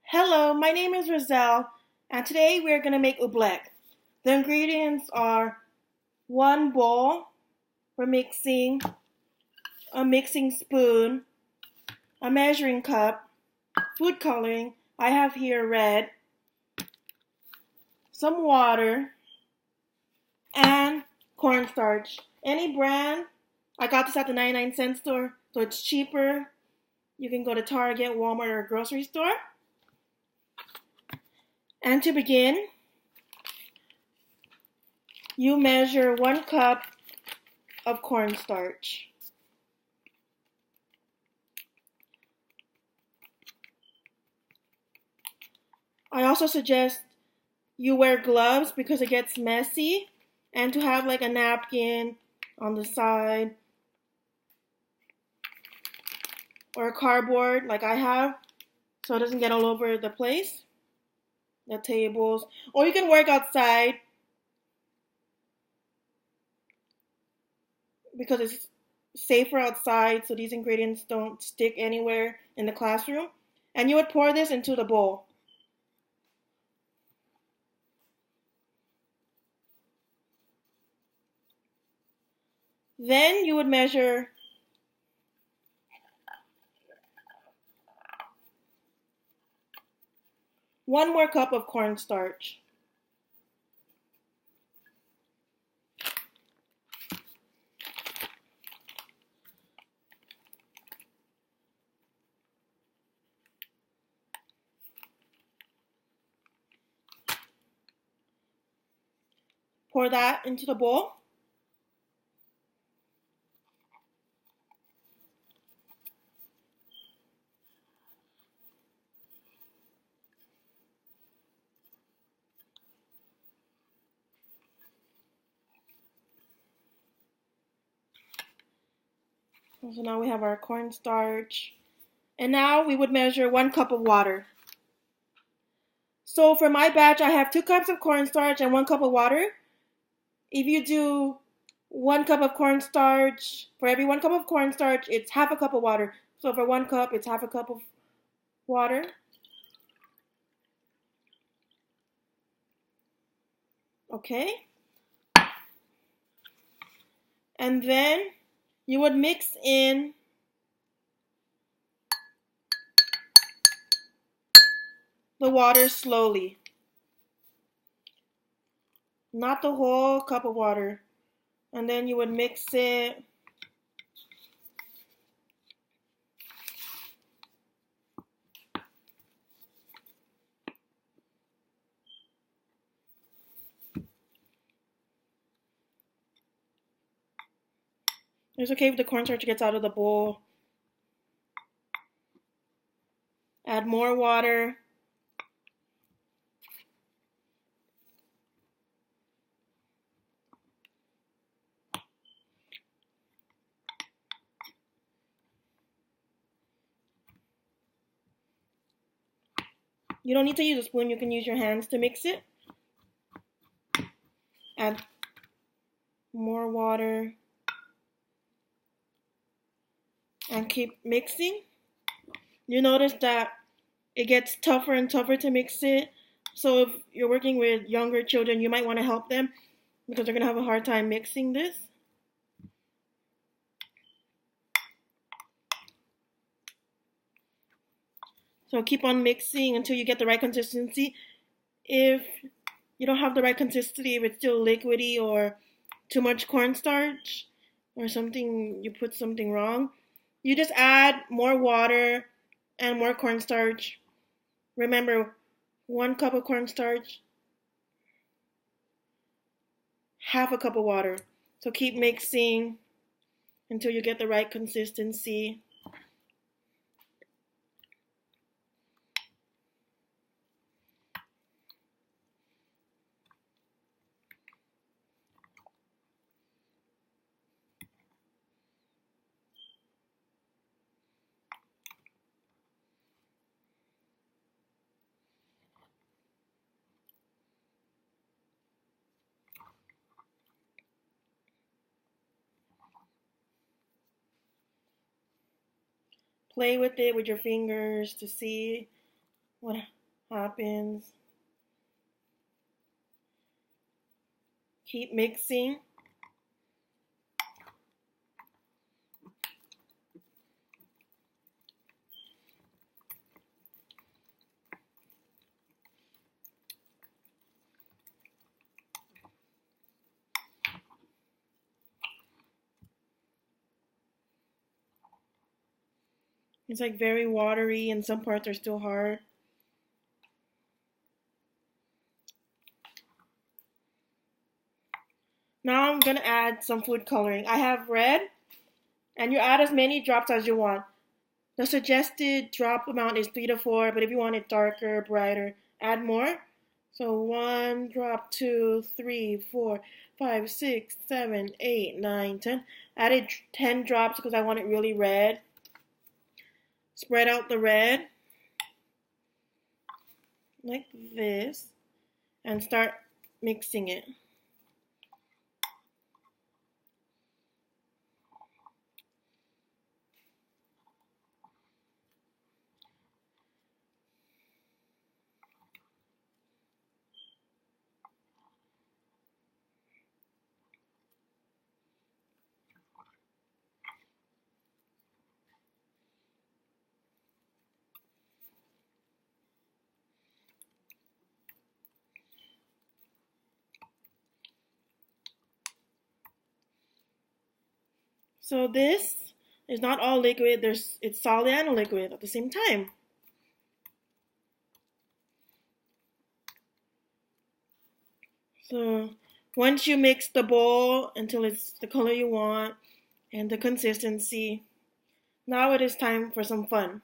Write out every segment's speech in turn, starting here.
Hello, my name is Roselle, and today we're going to make oobleck. The ingredients are one bowl for mixing, a mixing spoon, a measuring cup, food coloring, I have here red, some water, and cornstarch. Any brand, I got this at the 99-cent store, so it's cheaper. You can go to Target, Walmart, or a grocery store. And to begin, you measure 1 cup of cornstarch. I also suggest you wear gloves because it gets messy, and to have like a napkin on the side or a cardboard like I have so it doesn't get all over the place, the tables, or you can work outside because it's safer outside so these ingredients don't stick anywhere in the classroom. And you would pour this into the bowl. Then you would measure 1 more cup of cornstarch. Pour that into the bowl. So now we have our cornstarch. And now we would measure 1 cup of water. So for my batch, I have 2 cups of cornstarch and 1 cup of water. If you do 1 cup of cornstarch, for every 1 cup of cornstarch, it's half a cup of water. So for 1 cup, it's half a cup of water. Okay. And then you would mix in the water slowly. Not the whole cup of water. And then you would mix it. It's okay if the cornstarch gets out of the bowl. Add more water. You don't need to use a spoon, you can use your hands to mix it. Add more water. And keep mixing. You notice that it gets tougher and tougher to mix it. So if you're working with younger children, you might want to help them because they're going to have a hard time mixing this. So keep on mixing until you get the right consistency. If you don't have the right consistency, if it's still liquidy or too much cornstarch or something, you put something wrong, you just add more water and more cornstarch. Remember, 1 cup of cornstarch, half a cup of water. So keep mixing until you get the right consistency. Play with it with your fingers to see happens. Keep mixing. It's like very watery and some parts are still hard. Now I'm gonna add some food coloring. I have red, and you add as many drops as you want. The suggested drop amount is 3 to 4, but if you want it darker, brighter, add more. So 1 drop, 2, 3, 4, 5, 6, 7, 8, 9, 10. Added 10 drops because I want it really red. Spread out the red like this and start mixing it. So this is not all liquid. It's solid and liquid at the same time. So once you mix the bowl until it's the color you want and the consistency, now it is time for some fun.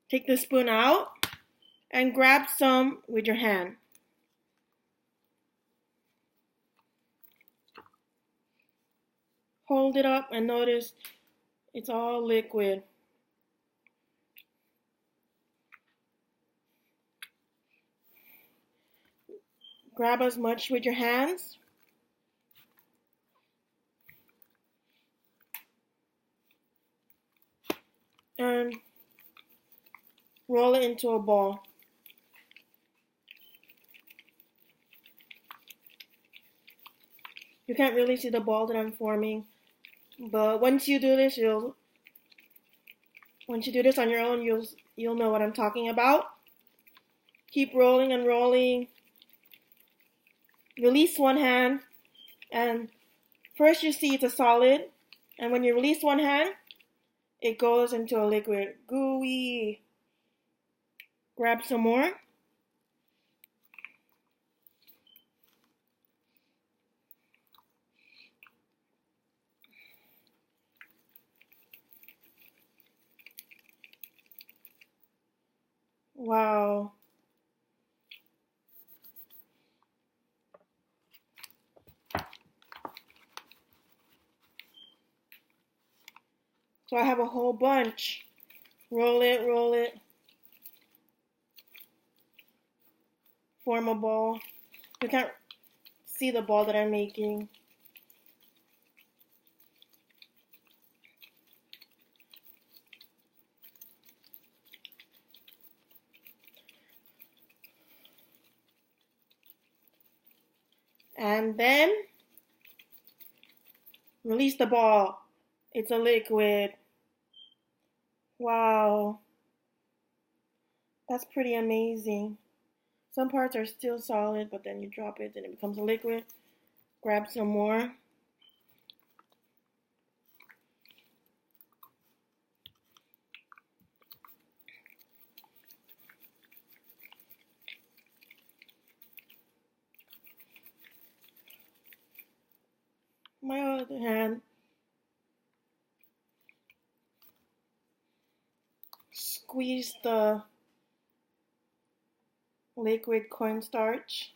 Take the spoon out and grab some with your hand. Hold it up and notice it's all liquid. Grab as much with your hands. And roll it into a ball. You can't really see the ball that I'm forming, but once you do this on your own, you'll know what I'm talking about. Keep rolling and rolling. Release one hand, and first you see it's a solid, and when you release one hand, it goes into a liquid. Gooey. Grab some more. Wow. So I have a whole bunch. Roll it, roll it. Form a ball. You can't see the ball that I'm making. And then release the ball. It's a liquid. Wow. That's pretty amazing. Some parts are still solid, but then you drop it and it becomes a liquid. Grab some more. My other hand, squeeze the liquid cornstarch.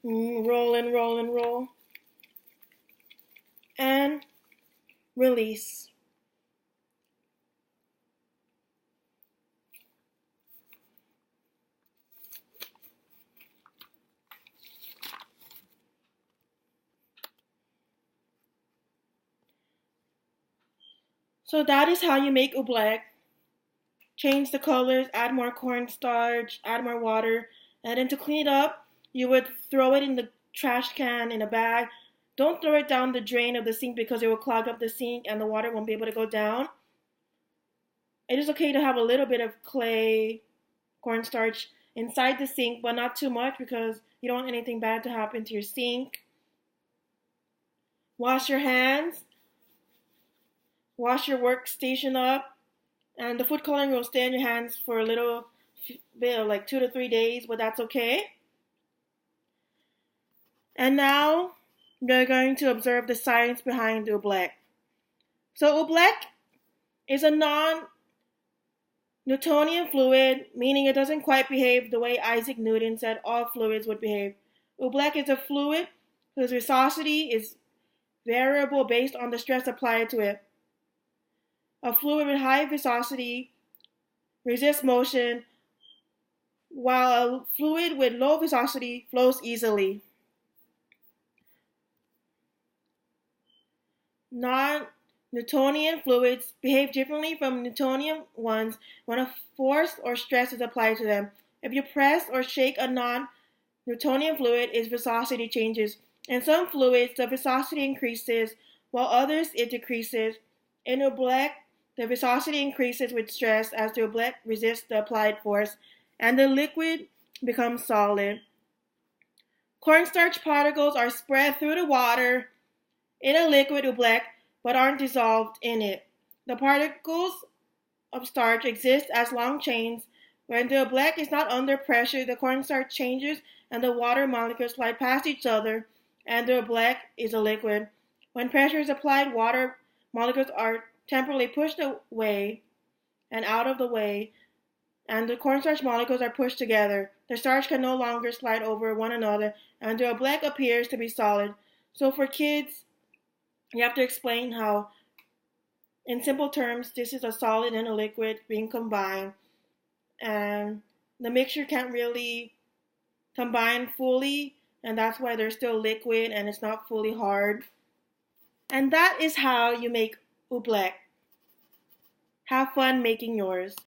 Roll and roll and roll. And release. So that is how you make oobleck. Change the colors, add more cornstarch, add more water, and then to clean it up, you would throw it in the trash can in a bag. Don't throw it down the drain of the sink because it will clog up the sink and the water won't be able to go down. It is okay to have a little bit of clay, cornstarch inside the sink, but not too much because you don't want anything bad to happen to your sink. Wash your hands. Wash your workstation up. And the food coloring will stay on your hands for a little bit, like 2 to 3 days, but that's okay. And now we're going to observe the science behind oobleck. So oobleck is a non-Newtonian fluid, meaning it doesn't quite behave the way Isaac Newton said all fluids would behave. Oobleck is a fluid whose viscosity is variable based on the stress applied to it. A fluid with high viscosity resists motion, while a fluid with low viscosity flows easily. Non-Newtonian fluids behave differently from Newtonian ones when a force or stress is applied to them. If you press or shake a non-Newtonian fluid, its viscosity changes. In some fluids, the viscosity increases, while others it decreases. In oobleck, the viscosity increases with stress as the oobleck resists the applied force, and the liquid becomes solid. Cornstarch particles are spread through the water in a liquid oobleck, but aren't dissolved in it. The particles of starch exist as long chains. When the oobleck is not under pressure, the cornstarch changes and the water molecules slide past each other, and the oobleck is a liquid. When pressure is applied, water molecules are temporarily pushed away and out of the way, and the cornstarch molecules are pushed together. The starch can no longer slide over one another, and the oobleck appears to be solid. So for kids, you have to explain how, in simple terms, this is a solid and a liquid being combined, and the mixture can't really combine fully, and that's why they're still liquid and it's not fully hard. And that is how you make oobleck. Have fun making yours.